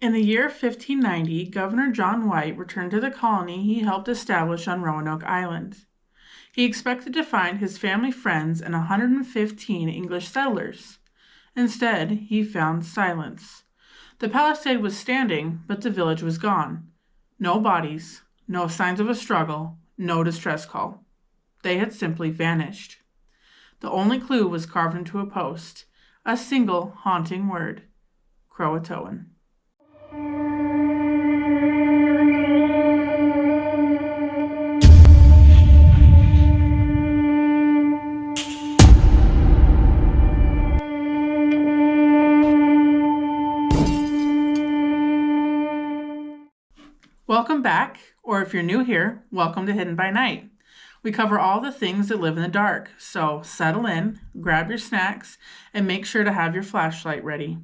In the year 1590, Governor John White returned to the colony he helped establish on Roanoke Island. He expected to find his family friends and 115 English settlers. Instead, he found silence. The palisade was standing, but the village was gone. No bodies, no signs of a struggle, no distress call. They had simply vanished. The only clue was carved into a post, a single haunting word: Croatoan. Welcome back, or if you're new here, welcome to Hidden by Night. We cover all the things that live in the dark, so settle in, grab your snacks, and make sure to have your flashlight ready.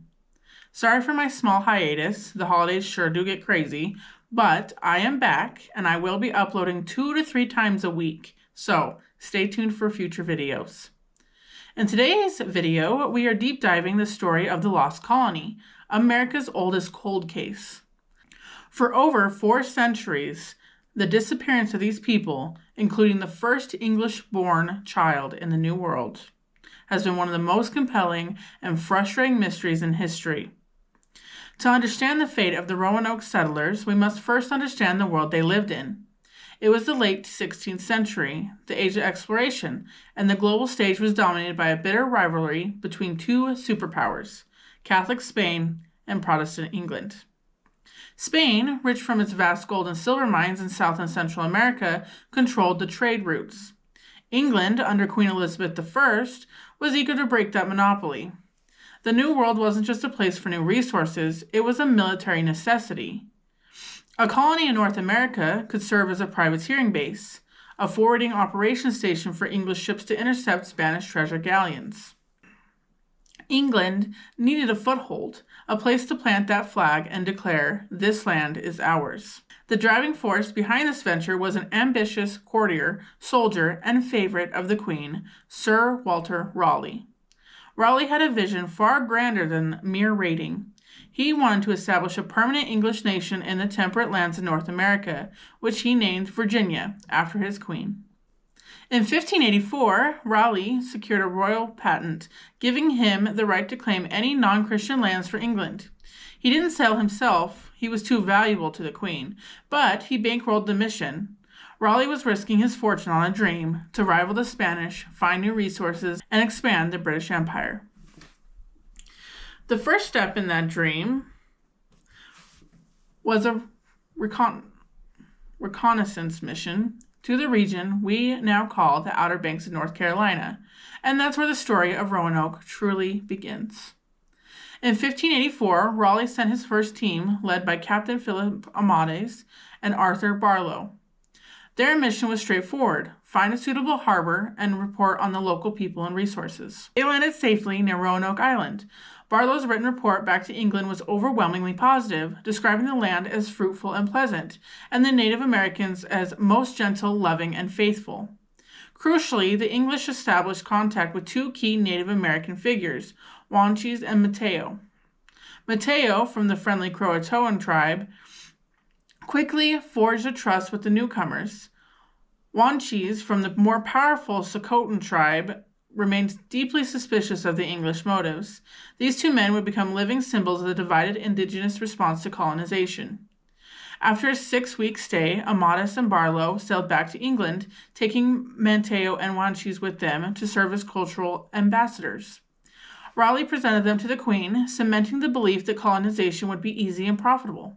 Sorry for my small hiatus, the holidays sure do get crazy, but I am back and I will be uploading 2 to 3 times a week, so stay tuned for future videos. In today's video, we are deep diving the story of the Lost Colony, America's oldest cold case. For over 4 centuries, the disappearance of these people, including the first English-born child in the New World, has been one of the most compelling and frustrating mysteries in history. To understand the fate of the Roanoke settlers, we must first understand the world they lived in. It was the late 16th century, the age of exploration, and the global stage was dominated by a bitter rivalry between 2 superpowers, Catholic Spain and Protestant England. Spain, rich from its vast gold and silver mines in South and Central America, controlled the trade routes. England, under Queen Elizabeth I, was eager to break that monopoly. The New World wasn't just a place for new resources, it was a military necessity. A colony in North America could serve as a privateering base, a forwarding operation station for English ships to intercept Spanish treasure galleons. England needed a foothold, a place to plant that flag and declare, "This land is ours." The driving force behind this venture was an ambitious courtier, soldier, and favorite of the Queen, Sir Walter Raleigh. Raleigh had a vision far grander than mere raiding. He wanted to establish a permanent English nation in the temperate lands of North America, which he named Virginia, after his queen. In 1584, Raleigh secured a royal patent, giving him the right to claim any non-Christian lands for England. He didn't sail himself, he was too valuable to the Queen, but he bankrolled the mission. Raleigh was risking his fortune on a dream to rival the Spanish, find new resources, and expand the British Empire. The first step in that dream was a reconnaissance mission to the region we now call the Outer Banks of North Carolina, and that's where the story of Roanoke truly begins. In 1584, Raleigh sent his first team, led by Captain Philip Amades and Arthur Barlow. Their mission was straightforward: find a suitable harbor and report on the local people and resources. They landed safely near Roanoke Island. Barlow's written report back to England was overwhelmingly positive, describing the land as fruitful and pleasant, and the Native Americans as most gentle, loving, and faithful. Crucially, the English established contact with 2 key Native American figures, Wanchese and Manteo. Manteo, from the friendly Croatoan tribe, quickly forged a trust with the newcomers. Wanchese, from the more powerful Socotan tribe, remained deeply suspicious of the English motives. These 2 men would become living symbols of the divided indigenous response to colonization. After a 6-week stay, Amades and Barlow sailed back to England, taking Manteo and Wanchese with them to serve as cultural ambassadors. Raleigh presented them to the Queen, cementing the belief that colonization would be easy and profitable.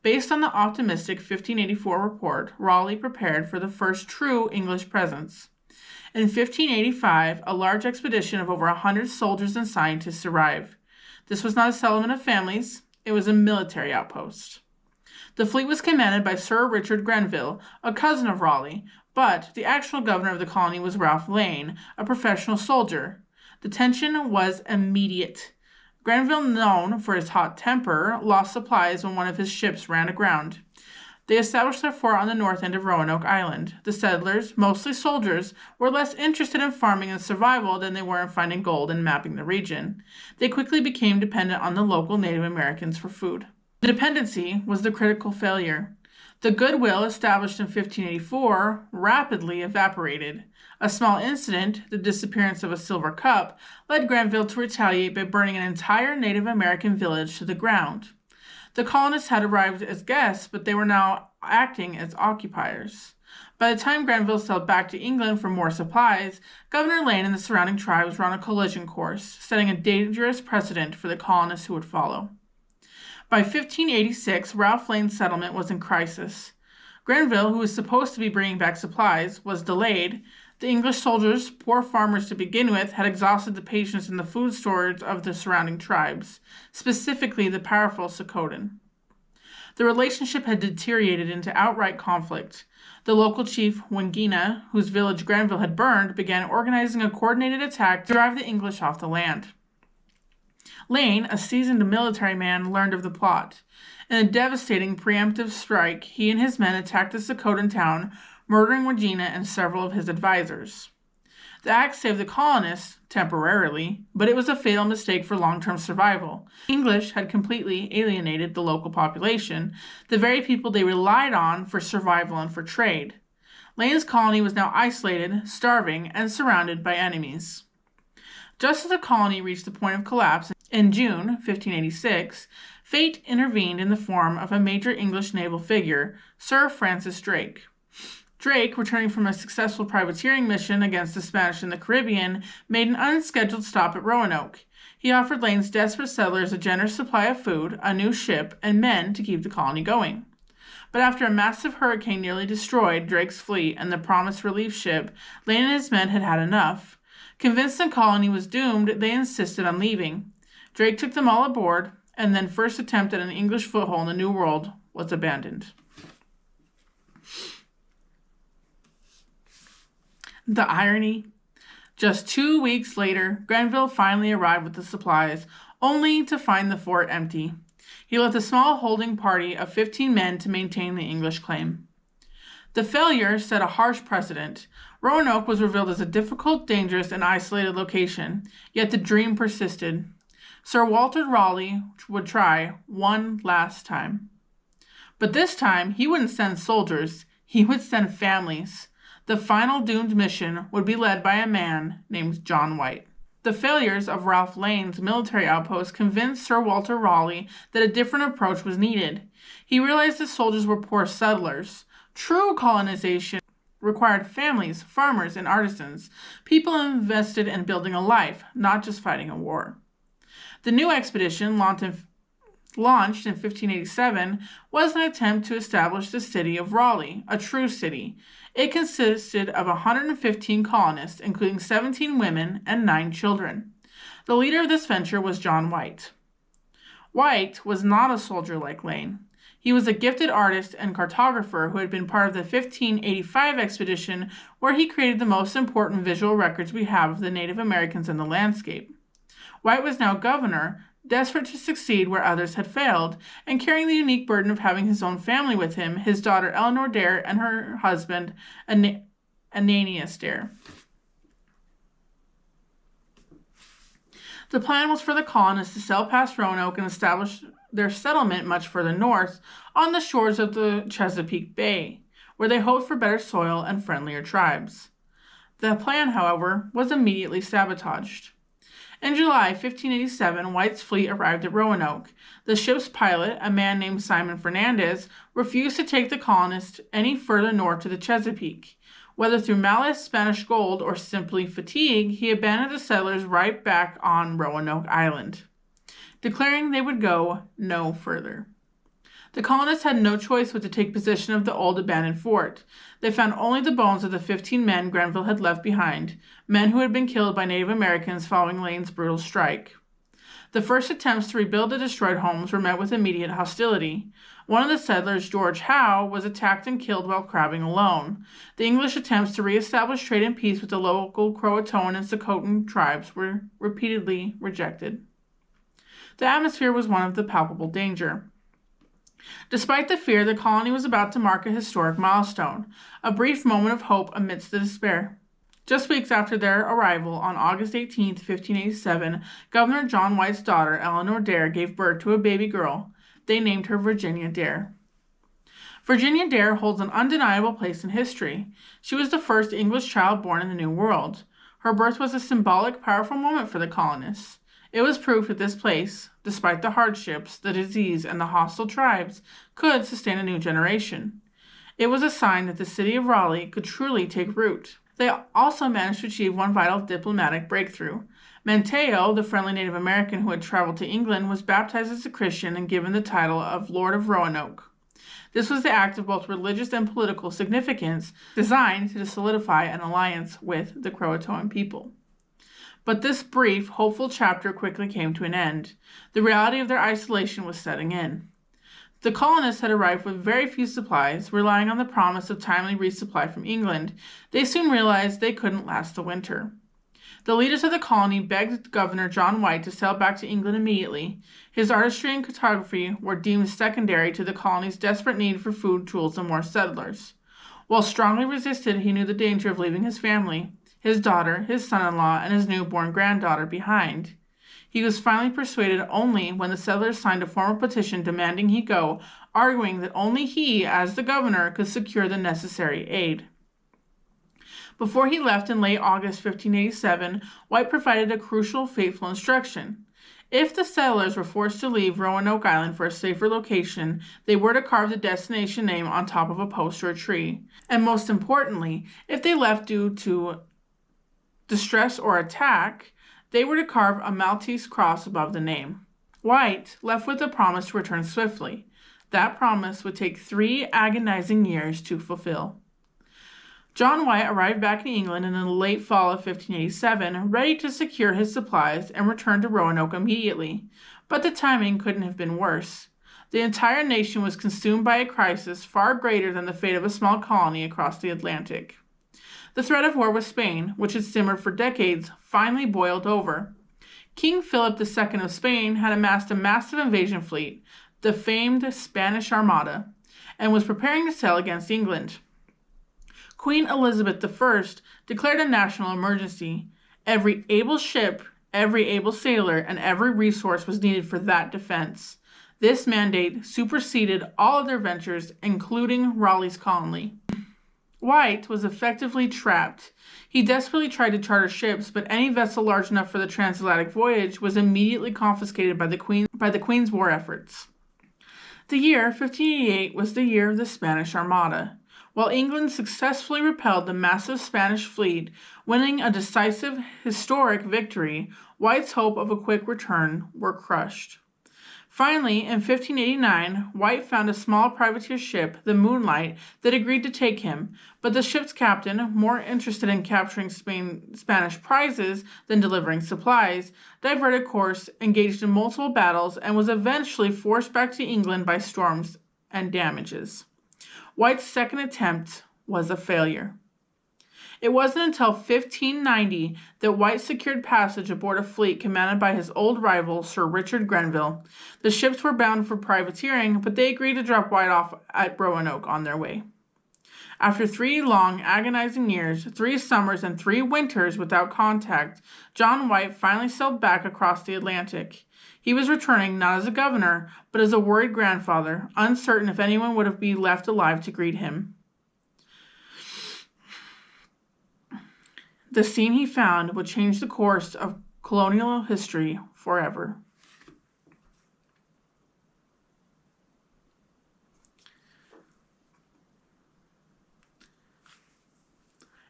Based on the optimistic 1584 report, Raleigh prepared for the first true English presence. In 1585, a large expedition of over 100 soldiers and scientists arrived. This was not a settlement of families, it was a military outpost. The fleet was commanded by Sir Richard Grenville, a cousin of Raleigh, but the actual governor of the colony was Ralph Lane, a professional soldier. The tension was immediate. Grenville, known for his hot temper, lost supplies when one of his ships ran aground. They established their fort on the north end of Roanoke Island. The settlers, mostly soldiers, were less interested in farming and survival than they were in finding gold and mapping the region. They quickly became dependent on the local Native Americans for food. The dependency was the critical failure. The goodwill established in 1584 rapidly evaporated. A small incident, the disappearance of a silver cup, led Granville to retaliate by burning an entire Native American village to the ground. The colonists had arrived as guests, but they were now acting as occupiers. By the time Granville sailed back to England for more supplies, Governor Lane and the surrounding tribes were on a collision course, setting a dangerous precedent for the colonists who would follow. By 1586, Ralph Lane's settlement was in crisis. Granville, who was supposed to be bringing back supplies, was delayed. The English soldiers, poor farmers to begin with, had exhausted the patience and the food stores of the surrounding tribes, specifically the powerful Croatoan. The relationship had deteriorated into outright conflict. The local chief, Wingina, whose village Granville had burned, began organizing a coordinated attack to drive the English off the land. Lane, a seasoned military man, learned of the plot. In a devastating preemptive strike, he and his men attacked the Croatoan town, murdering Wingina and several of his advisors. The act saved the colonists, temporarily, but it was a fatal mistake for long-term survival. The English had completely alienated the local population, the very people they relied on for survival and for trade. Lane's colony was now isolated, starving, and surrounded by enemies. Just as the colony reached the point of collapse, in June 1586, fate intervened in the form of a major English naval figure, Sir Francis Drake. Drake, returning from a successful privateering mission against the Spanish in the Caribbean, made an unscheduled stop at Roanoke. He offered Lane's desperate settlers a generous supply of food, a new ship, and men to keep the colony going. But after a massive hurricane nearly destroyed Drake's fleet and the promised relief ship, Lane and his men had had enough. Convinced the colony was doomed, they insisted on leaving. Drake took them all aboard, and then first attempt at an English foothold in the New World was abandoned. The irony. Just 2 weeks later, Granville finally arrived with the supplies, only to find the fort empty. He left a small holding party of 15 men to maintain the English claim. The failure set a harsh precedent. Roanoke was revealed as a difficult, dangerous, and isolated location, yet the dream persisted. Sir Walter Raleigh would try one last time. But this time, he wouldn't send soldiers, he would send families. The final doomed mission would be led by a man named John White. The failures of Ralph Lane's military outpost convinced Sir Walter Raleigh that a different approach was needed. He realized the soldiers were poor settlers. True colonization required families, farmers, and artisans, people invested in building a life, not just fighting a war. The new expedition, launched in 1587, was an attempt to establish the city of Raleigh, a true city. It consisted of 115 colonists, including 17 women and 9 children. The leader of this venture was John White. White was not a soldier like Lane. He was a gifted artist and cartographer who had been part of the 1585 expedition, where he created the most important visual records we have of the Native Americans and the landscape. White was now governor, desperate to succeed where others had failed, and carrying the unique burden of having his own family with him, his daughter Eleanor Dare and her husband Ananias Dare. The plan was for the colonists to sail past Roanoke and establish their settlement much further north on the shores of the Chesapeake Bay, where they hoped for better soil and friendlier tribes. The plan, however, was immediately sabotaged. In July 1587, White's fleet arrived at Roanoke. The ship's pilot, a man named Simon Fernandez, refused to take the colonists any further north to the Chesapeake. Whether through malice, Spanish gold, or simply fatigue, he abandoned the settlers right back on Roanoke Island, declaring they would go no further. The colonists had no choice but to take possession of the old abandoned fort. They found only the bones of the 15 men Granville had left behind, men who had been killed by Native Americans following Lane's brutal strike. The first attempts to rebuild the destroyed homes were met with immediate hostility. One of the settlers, George Howe, was attacked and killed while crabbing alone. The English attempts to reestablish trade and peace with the local Croatoan and Croatoan tribes were repeatedly rejected. The atmosphere was one of the palpable danger. Despite the fear, the colony was about to mark a historic milestone, a brief moment of hope amidst the despair. Just weeks after their arrival, on August 18, 1587, Governor John White's daughter, Eleanor Dare, gave birth to a baby girl. They named her Virginia Dare. Virginia Dare holds an undeniable place in history. She was the first English child born in the New World. Her birth was a symbolic, powerful moment for the colonists. It was proof that this place, despite the hardships, the disease, and the hostile tribes, could sustain a new generation. It was a sign that the city of Raleigh could truly take root. They also managed to achieve one vital diplomatic breakthrough. Manteo, the friendly Native American who had traveled to England, was baptized as a Christian and given the title of Lord of Roanoke. This was the act of both religious and political significance, designed to solidify an alliance with the Croatoan people. But this brief, hopeful chapter quickly came to an end. The reality of their isolation was setting in. The colonists had arrived with very few supplies, relying on the promise of timely resupply from England. They soon realized they couldn't last the winter. The leaders of the colony begged Governor John White to sail back to England immediately. His artistry and cartography were deemed secondary to the colony's desperate need for food, tools, and more settlers. While strongly resisted, he knew the danger of leaving his family, his daughter, his son-in-law, and his newborn granddaughter behind. He was finally persuaded only when the settlers signed a formal petition demanding he go, arguing that only he, as the governor, could secure the necessary aid. Before he left in late August 1587, White provided a crucial, fateful instruction. If the settlers were forced to leave Roanoke Island for a safer location, they were to carve the destination name on top of a post or a tree. And most importantly, if they left due to distress or attack, they were to carve a Maltese cross above the name. White left with the promise to return swiftly. That promise would take 3 agonizing years to fulfill. John White arrived back in England in the late fall of 1587, ready to secure his supplies and return to Roanoke immediately. But the timing couldn't have been worse. The entire nation was consumed by a crisis far greater than the fate of a small colony across the Atlantic. The threat of war with Spain, which had simmered for decades, finally boiled over. King Philip II of Spain had amassed a massive invasion fleet, the famed Spanish Armada, and was preparing to sail against England. Queen Elizabeth I declared a national emergency. Every able ship, every able sailor, and every resource was needed for that defense. This mandate superseded all other ventures, including Raleigh's colony. White was effectively trapped. He desperately tried to charter ships, but any vessel large enough for the transatlantic voyage was immediately confiscated by the Queen's war efforts. The year 1588 was the year of the Spanish Armada. While England successfully repelled the massive Spanish fleet, winning a decisive, historic victory, White's hope of a quick return were crushed. Finally, in 1589, White found a small privateer ship, the Moonlight, that agreed to take him, but the ship's captain, more interested in capturing Spanish prizes than delivering supplies, diverted course, engaged in multiple battles, and was eventually forced back to England by storms and damages. White's second attempt was a failure. It wasn't until 1590 that White secured passage aboard a fleet commanded by his old rival, Sir Richard Grenville. The ships were bound for privateering, but they agreed to drop White off at Roanoke on their way. After 3 long, agonizing years, 3 summers, and 3 winters without contact, John White finally sailed back across the Atlantic. He was returning not as a governor, but as a worried grandfather, uncertain if anyone would be left alive to greet him. The scene he found would change the course of colonial history forever.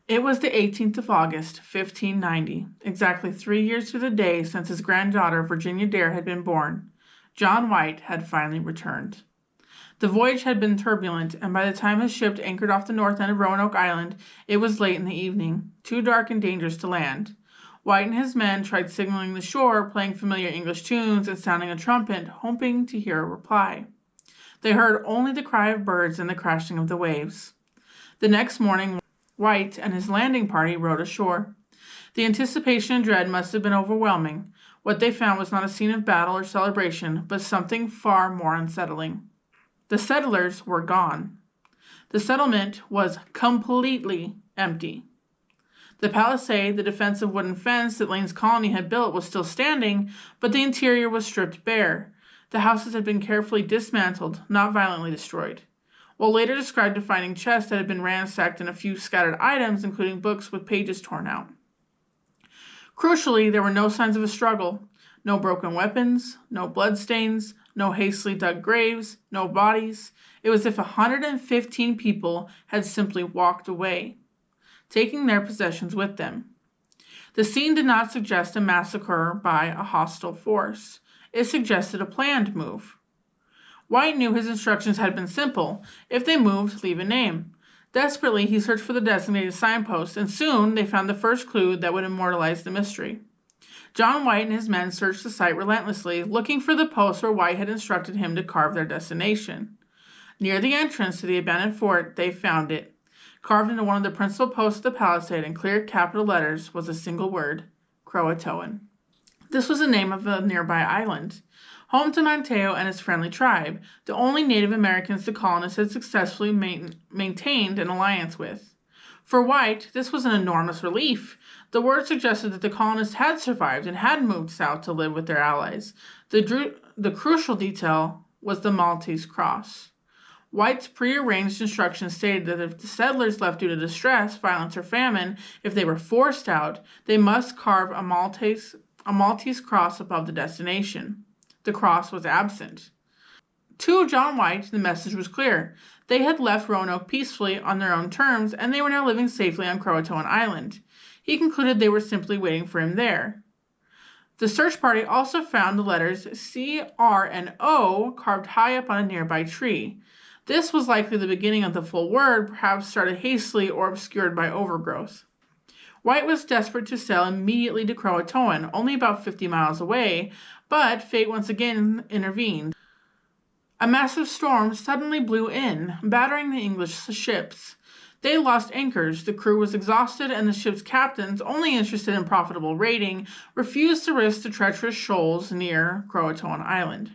It was the 18th of August, 1590, exactly 3 years to the day since his granddaughter Virginia Dare had been born. John White had finally returned. The voyage had been turbulent, and by the time his ship anchored off the north end of Roanoke Island, it was late in the evening, too dark and dangerous to land. White and his men tried signaling the shore, playing familiar English tunes and sounding a trumpet, hoping to hear a reply. They heard only the cry of birds and the crashing of the waves. The next morning, White and his landing party rowed ashore. The anticipation and dread must have been overwhelming. What they found was not a scene of battle or celebration, but something far more unsettling. The settlers were gone. The settlement was completely empty. The palisade, the defensive wooden fence that Lane's colony had built, was still standing, but the interior was stripped bare. The houses had been carefully dismantled, not violently destroyed. While later described to finding chests that had been ransacked and a few scattered items, including books with pages torn out. Crucially, there were no signs of a struggle. No broken weapons, no bloodstains, no hastily dug graves, no bodies. It was as if 115 people had simply walked away, taking their possessions with them. The scene did not suggest a massacre by a hostile force. It suggested a planned move. White knew his instructions had been simple. If they moved, leave a name. Desperately, he searched for the designated signpost, and soon they found the first clue that would immortalize the mystery. John White and his men searched the site relentlessly, looking for the post where White had instructed him to carve their destination. Near the entrance to the abandoned fort, they found it. Carved into one of the principal posts of the palisade in clear capital letters was a single word, Croatoan. This was the name of a nearby island, home to Manteo and his friendly tribe, the only Native Americans the colonists had successfully maintained an alliance with. For White, this was an enormous relief. The word suggested that the colonists had survived and had moved south to live with their allies. The crucial detail was the Maltese cross. White's prearranged instructions stated that if the settlers left due to distress, violence, or famine, if they were forced out, they must carve a Maltese cross above the destination. The cross was absent. To John White, the message was clear. They had left Roanoke peacefully on their own terms, and they were now living safely on Croatoan Island. He concluded they were simply waiting for him there. The search party also found the letters C, R, and O carved high up on a nearby tree. This was likely the beginning of the full word, perhaps started hastily or obscured by overgrowth. White was desperate to sail immediately to Croatoan, only about 50 miles away, but fate once again intervened. A massive storm suddenly blew in, battering the English ships. They lost anchors, the crew was exhausted, and the ship's captains, only interested in profitable raiding, refused to risk the treacherous shoals near Croatoan Island.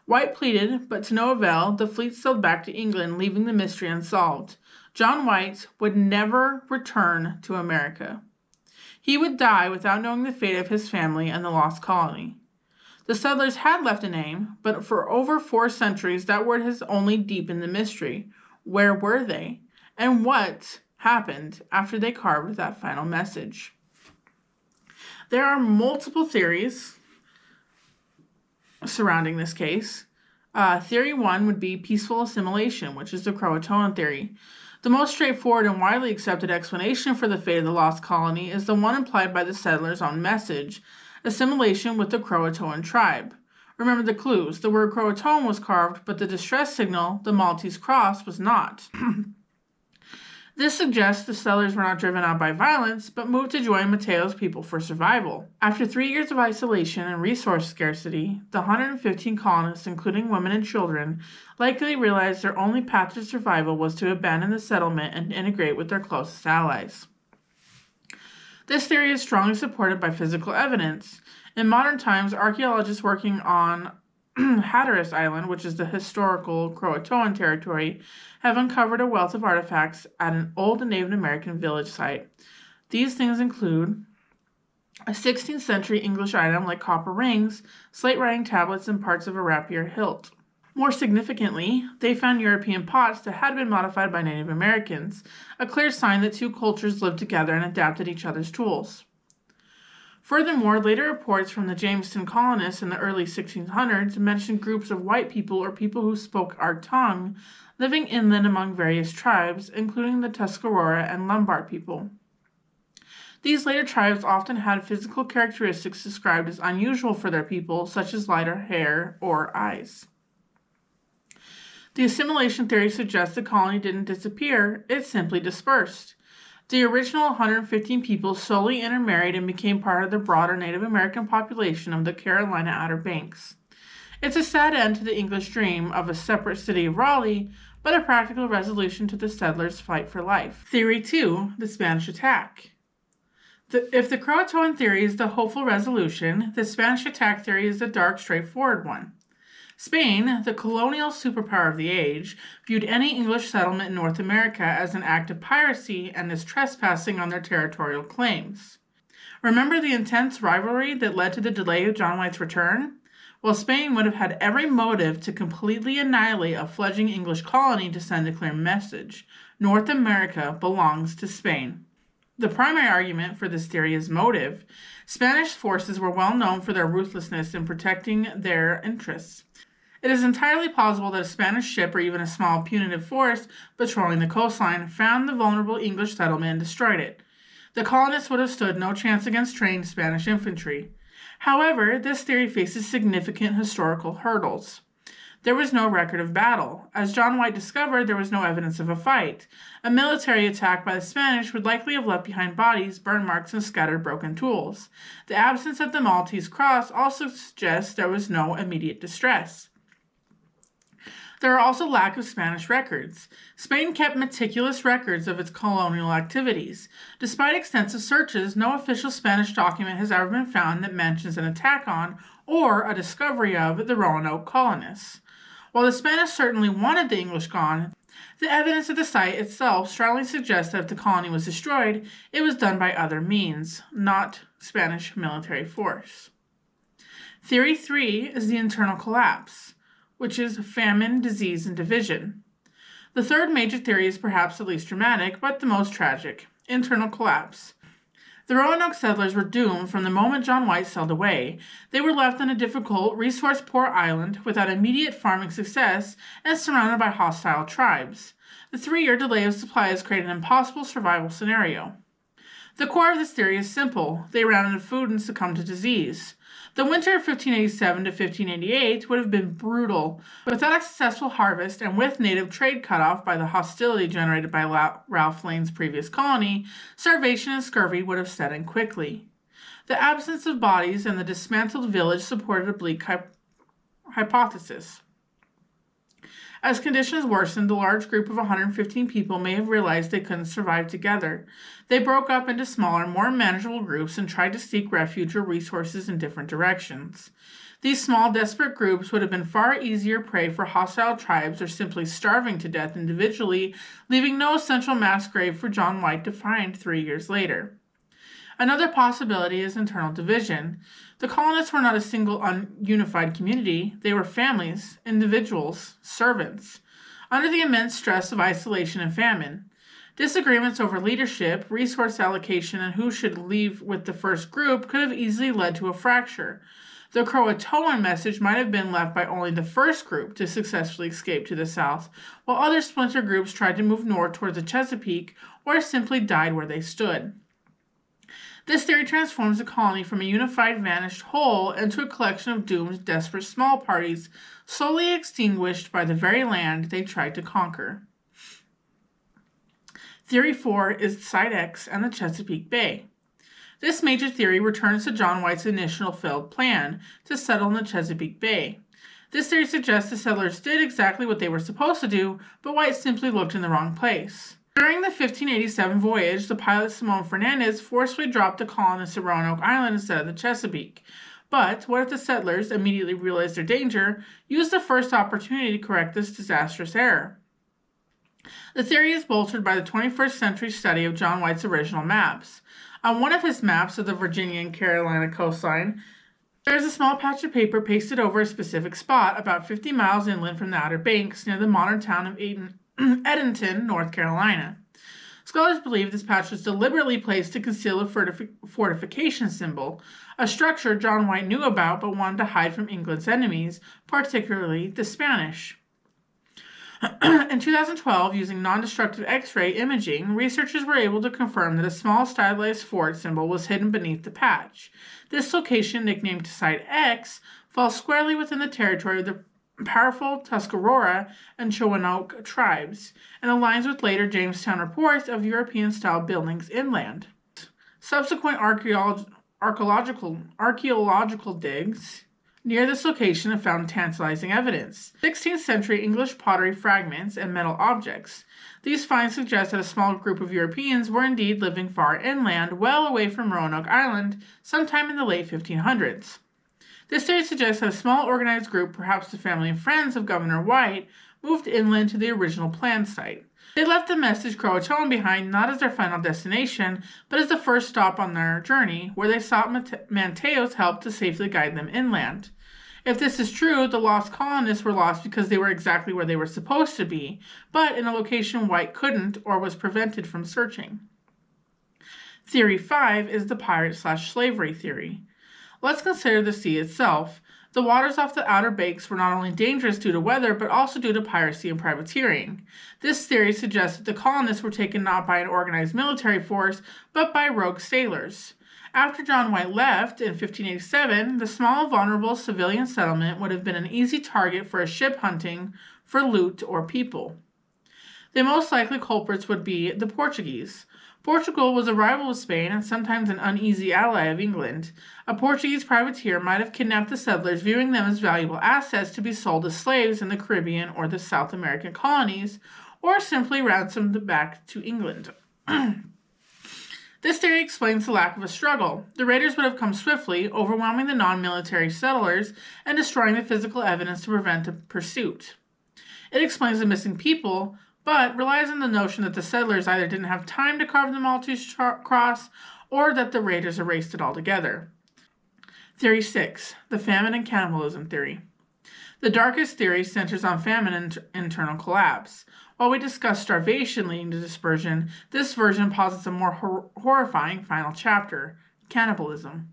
White pleaded, but to no avail. The fleet sailed back to England, leaving the mystery unsolved. John White would never return to America. He would die without knowing the fate of his family and the lost colony. The settlers had left a name, but for over 4 centuries that word has only deepened the mystery. Where were they? And what happened after they carved that final message? There are multiple theories surrounding this case. Theory 1 would be peaceful assimilation, which is the Croatoan theory. The most straightforward and widely accepted explanation for the fate of the lost colony is the one implied by the settlers' own message, assimilation with the Croatoan tribe. Remember the clues. The word Croatoan was carved, but the distress signal, the Maltese cross, was not. This suggests the settlers were not driven out by violence, but moved to join Manteo's people for survival. After 3 years of isolation and resource scarcity, the 115 colonists, including women and children, likely realized their only path to survival was to abandon the settlement and integrate with their closest allies. This theory is strongly supported by physical evidence. In modern times, archaeologists working on Hatteras Island, which is the historical Croatoan territory, have uncovered a wealth of artifacts at an old Native American village site. These things include a 16th century English item like copper rings, slate writing tablets, and parts of a rapier hilt. More significantly, they found European pots that had been modified by Native Americans, a clear sign that 2 cultures lived together and adapted each other's tools. Furthermore, later reports from the Jamestown colonists in the early 1600s mentioned groups of white people or people who spoke our tongue living inland among various tribes, including the Tuscarora and Lombard people. These later tribes often had physical characteristics described as unusual for their people, such as lighter hair or eyes. The assimilation theory suggests the colony didn't disappear, it simply dispersed. The original 115 people solely intermarried and became part of the broader Native American population of the Carolina Outer Banks. It's a sad end to the English dream of a separate city of Raleigh, but a practical resolution to the settlers' fight for life. Theory 2, the Spanish attack. If the Croatoan theory is the hopeful resolution, the Spanish attack theory is the dark, straightforward one. Spain, the colonial superpower of the age, viewed any English settlement in North America as an act of piracy and as trespassing on their territorial claims. Remember the intense rivalry that led to the delay of John White's return? While Spain would have had every motive to completely annihilate a fledgling English colony to send a clear message: North America belongs to Spain. The primary argument for this theory is motive. Spanish forces were well known for their ruthlessness in protecting their interests. It is entirely plausible that a Spanish ship or even a small punitive force patrolling the coastline found the vulnerable English settlement and destroyed it. The colonists would have stood no chance against trained Spanish infantry. However, this theory faces significant historical hurdles. There was no record of battle. As John White discovered, there was no evidence of a fight. A military attack by the Spanish would likely have left behind bodies, burn marks, and scattered broken tools. The absence of the Maltese Cross also suggests there was no immediate distress. There are also lack of Spanish records. Spain kept meticulous records of its colonial activities. Despite extensive searches, no official Spanish document has ever been found that mentions an attack on or a discovery of the Roanoke colonists. While the Spanish certainly wanted the English gone, the evidence of the site itself strongly suggests that if the colony was destroyed, it was done by other means, not Spanish military force. Theory 3 is the internal collapse, which is famine, disease, and division. The third major theory is perhaps the least dramatic, but the most tragic: internal collapse. The Roanoke settlers were doomed from the moment John White sailed away. They were left on a difficult, resource-poor island without immediate farming success and surrounded by hostile tribes. The 3-year delay of supplies created an impossible survival scenario. The core of this theory is simple: they ran out of food and succumbed to disease. The winter of 1587 to 1588 would have been brutal. Without a successful harvest and with native trade cut off by the hostility generated by Ralph Lane's previous colony, starvation and scurvy would have set in quickly. The absence of bodies and the dismantled village supported a bleak hypothesis. As conditions worsened, the large group of 115 people may have realized they couldn't survive together. They broke up into smaller, more manageable groups and tried to seek refuge or resources in different directions. These small, desperate groups would have been far easier prey for hostile tribes or simply starving to death individually, leaving no central mass grave for John White to find 3 years later. Another possibility is internal division. The colonists were not a single unified community. They were families, individuals, servants, under the immense stress of isolation and famine. Disagreements over leadership, resource allocation, and who should leave with the first group could have easily led to a fracture. The Croatoan message might have been left by only the first group to successfully escape to the south, while other splinter groups tried to move north towards the Chesapeake or simply died where they stood. This theory transforms the colony from a unified vanished whole into a collection of doomed, desperate small parties, slowly extinguished by the very land they tried to conquer. Theory 4 is Site X and the Chesapeake Bay. This major theory returns to John White's initial failed plan to settle in the Chesapeake Bay. This theory suggests the settlers did exactly what they were supposed to do, but White simply looked in the wrong place. During the 1587 voyage, the pilot Simon Fernandez forcefully dropped the colonists at Roanoke Island instead of the Chesapeake. But what if the settlers immediately realized their danger, used the first opportunity to correct this disastrous error? The theory is bolstered by the 21st century study of John White's original maps. On one of his maps of the Virginia and Carolina coastline, there is a small patch of paper pasted over a specific spot about 50 miles inland from the Outer Banks near the modern town of Edenton, North Carolina. Scholars believe this patch was deliberately placed to conceal a fortification symbol, a structure John White knew about but wanted to hide from England's enemies, particularly the Spanish. In 2012, using non-destructive X-ray imaging, researchers were able to confirm that a small stylized fort symbol was hidden beneath the patch. This location, nicknamed Site X, falls squarely within the territory of the powerful Tuscarora and Roanoke tribes, and aligns with later Jamestown reports of European-style buildings inland. Subsequent archaeological digs near this location have found tantalizing evidence: 16th century English pottery fragments and metal objects. These finds suggest that a small group of Europeans were indeed living far inland, well away from Roanoke Island, sometime in the late 1500s. This theory suggests that a small organized group, perhaps the family and friends of Governor White, moved inland to the original planned site. They left the message Croatoan behind not as their final destination, but as the first stop on their journey, where they sought Manteo's help to safely guide them inland. If this is true, the lost colonists were lost because they were exactly where they were supposed to be, but in a location White couldn't or was prevented from searching. Theory 5 is the pirate/slavery theory. Let's consider the sea itself. The waters off the Outer Banks were not only dangerous due to weather, but also due to piracy and privateering. This theory suggests that the colonists were taken not by an organized military force, but by rogue sailors. After John White left in 1587, the small, vulnerable civilian settlement would have been an easy target for a ship hunting for loot or people. The most likely culprits would be the Portuguese. Portugal was a rival of Spain and sometimes an uneasy ally of England. A Portuguese privateer might have kidnapped the settlers, viewing them as valuable assets to be sold as slaves in the Caribbean or the South American colonies, or simply ransomed back to England. This theory explains the lack of a struggle. The raiders would have come swiftly, overwhelming the non-military settlers and destroying the physical evidence to prevent a pursuit. It explains the missing people, but relies on the notion that the settlers either didn't have time to carve the Maltese cross or that the raiders erased it altogether. Theory 6, the famine and cannibalism theory. The darkest theory centers on famine and internal collapse. While we discuss starvation leading to dispersion, this version posits a more horrifying final chapter, cannibalism.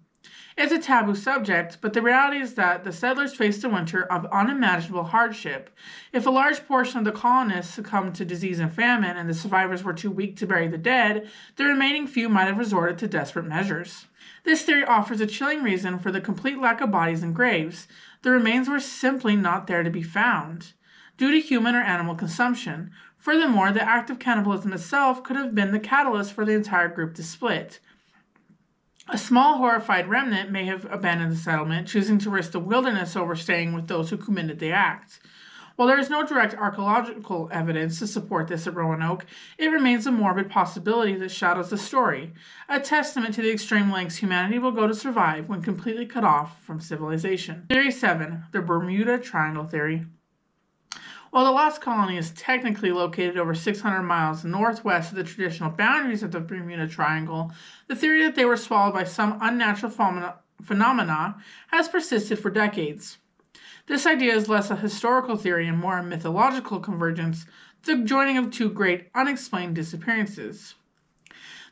It's a taboo subject, but the reality is that the settlers faced a winter of unimaginable hardship. If a large portion of the colonists succumbed to disease and famine and the survivors were too weak to bury the dead, the remaining few might have resorted to desperate measures. This theory offers a chilling reason for the complete lack of bodies and graves. The remains were simply not there to be found, due to human or animal consumption. Furthermore, the act of cannibalism itself could have been the catalyst for the entire group to split. A small, horrified remnant may have abandoned the settlement, choosing to risk the wilderness over staying with those who committed the act. While there is no direct archaeological evidence to support this at Roanoke, it remains a morbid possibility that shadows the story, a testament to the extreme lengths humanity will go to survive when completely cut off from civilization. Theory 7, the Bermuda Triangle theory. While the lost colony is technically located over 600 miles northwest of the traditional boundaries of the Bermuda Triangle, the theory that they were swallowed by some unnatural phenomena has persisted for decades. This idea is less a historical theory and more a mythological convergence, the joining of two great unexplained disappearances.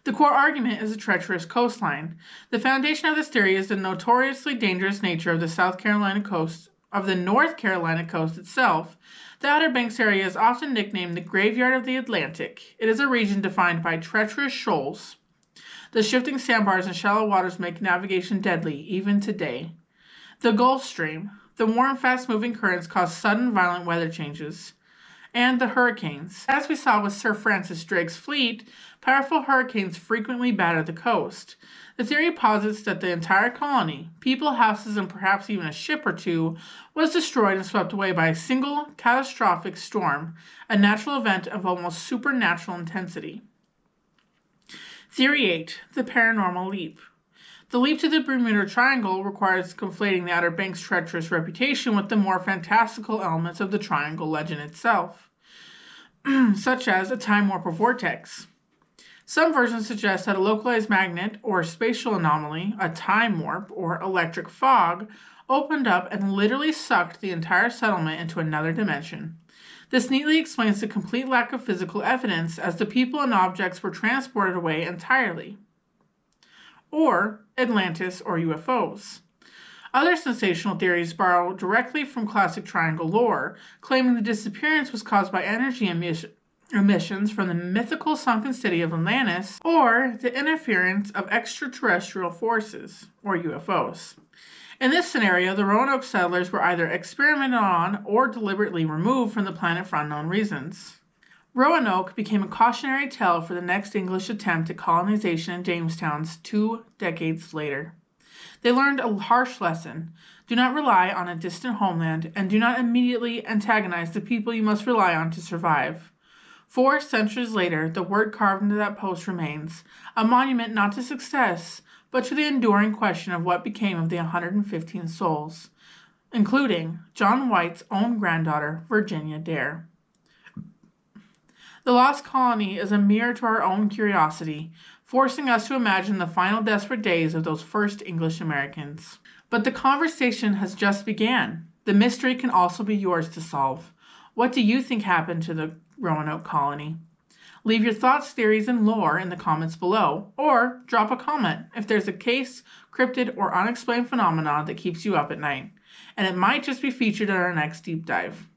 The core argument is a treacherous coastline. The foundation of this theory is the notoriously dangerous nature of the North Carolina coast itself. The Outer Banks area is often nicknamed the graveyard of the Atlantic. It is a region defined by treacherous shoals. The shifting sandbars and shallow waters make navigation deadly, even today. The Gulf Stream. The warm, fast-moving currents cause sudden, violent weather changes. And the hurricanes. As we saw with Sir Francis Drake's fleet, powerful hurricanes frequently batter the coast. The theory posits that the entire colony, people, houses, and perhaps even a ship or two, was destroyed and swept away by a single catastrophic storm, a natural event of almost supernatural intensity. Theory 8, the paranormal leap. The leap to the Bermuda Triangle requires conflating the Outer Banks' treacherous reputation with the more fantastical elements of the Triangle legend itself, such as a time warp or vortex. Some versions suggest that a localized magnet or spatial anomaly, a time warp or electric fog, opened up and literally sucked the entire settlement into another dimension. This neatly explains the complete lack of physical evidence, as the people and objects were transported away entirely. Or Atlantis or UFOs. Other sensational theories borrow directly from classic triangle lore, claiming the disappearance was caused by energy emissions from the mythical sunken city of Atlantis, or the interference of extraterrestrial forces, or UFOs. In this scenario, the Roanoke settlers were either experimented on or deliberately removed from the planet for unknown reasons. Roanoke became a cautionary tale for the next English attempt at colonization in Jamestown 2 decades later. They learned a harsh lesson. Do not rely on a distant homeland, and do not immediately antagonize the people you must rely on to survive. 4 centuries later, the word carved into that post remains, a monument not to success, but to the enduring question of what became of the 115 souls, including John White's own granddaughter, Virginia Dare. The lost colony is a mirror to our own curiosity, forcing us to imagine the final desperate days of those first English Americans. But the conversation has just began. The mystery can also be yours to solve. What do you think happened to the Roanoke Colony? Leave your thoughts, theories, and lore in the comments below, or drop a comment if there's a case, cryptid, or unexplained phenomena that keeps you up at night, and it might just be featured in our next deep dive.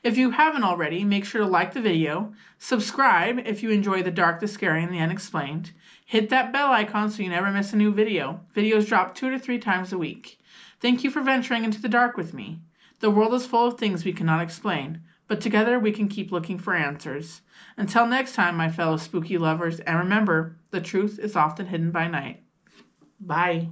If you haven't already, make sure to like the video, subscribe if you enjoy the dark, the scary, and the unexplained, hit that bell icon so you never miss a new video. Videos drop 2 to 3 times a week. Thank you for venturing into the dark with me. The world is full of things we cannot explain, but together we can keep looking for answers. Until next time, my fellow spooky lovers, and remember, the truth is often hidden by night. Bye.